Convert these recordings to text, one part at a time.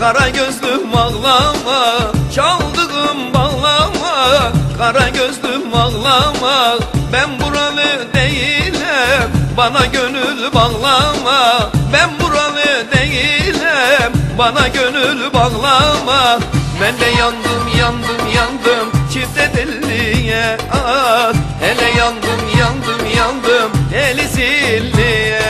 Kara gözlüm ağlama, çaldığım bağlama. Kara gözlüm ağlama, ben buralı değilim, bana gönül bağlama. Ben buralı değilim, bana gönül bağlama. Ben de yandım yandım yandım çifte telliye, ah. Hele yandım yandım yandım eli zilliye.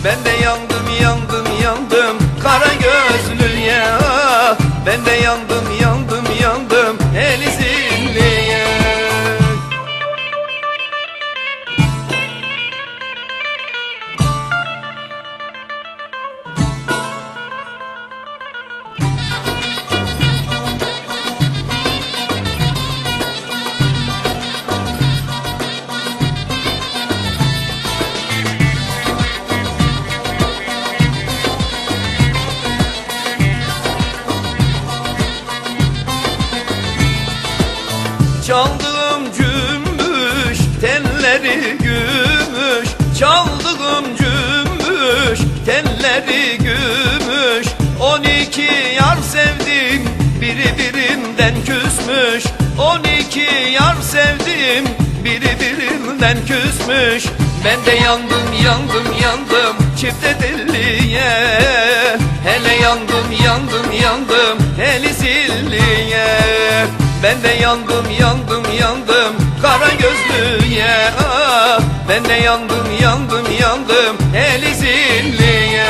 Ben de yandım yandım yandım kara gözlüye, ah. Ben de yandım yandım yandım eli zilliye. Çaldığım cümbüş, telleri gümüş. Çaldığım cümbüş, telleri gümüş. 12 yar sevdim, biri birinden küsmüş. 12 yar sevdim, biri birinden küsmüş. Ben de yandım yandım yandım çifte telliye. Hele yandım yandım yandım eli zilliye. Ben de yandım yandım yandım kara gözlüye, ah. Ben de yandım yandım yandım eli zilliye.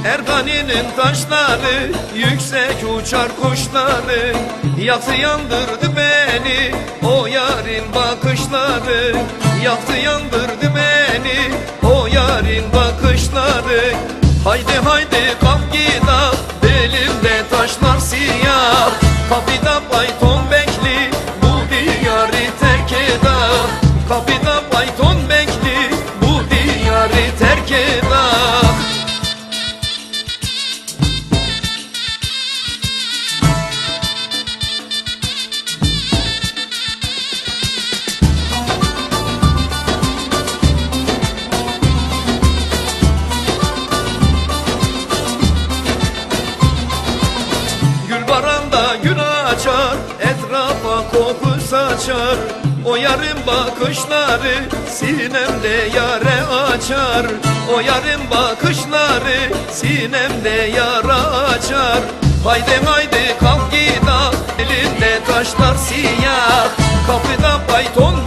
Ergani'nin taşları, yüksek uçar kuşları. Yaktı yandırdı beni, o yarın bakışları. Yaktı yandırdı beni, o yarın bakışları. Haydi haydi kalk gidelim, belimde taşlar siyah. Kapıda fayton bekli, bu diyarı terk eder. Kapıda fayton bekli, bu diyarı terk eder. Baranda gül açar, etrafa koku saçar. O yarın bakışları sinemde yare açar. O yarın bakışları sinemde yara açar. Haydi haydi kalk gidelim, elinde taşlar siyah. Kapıda fayton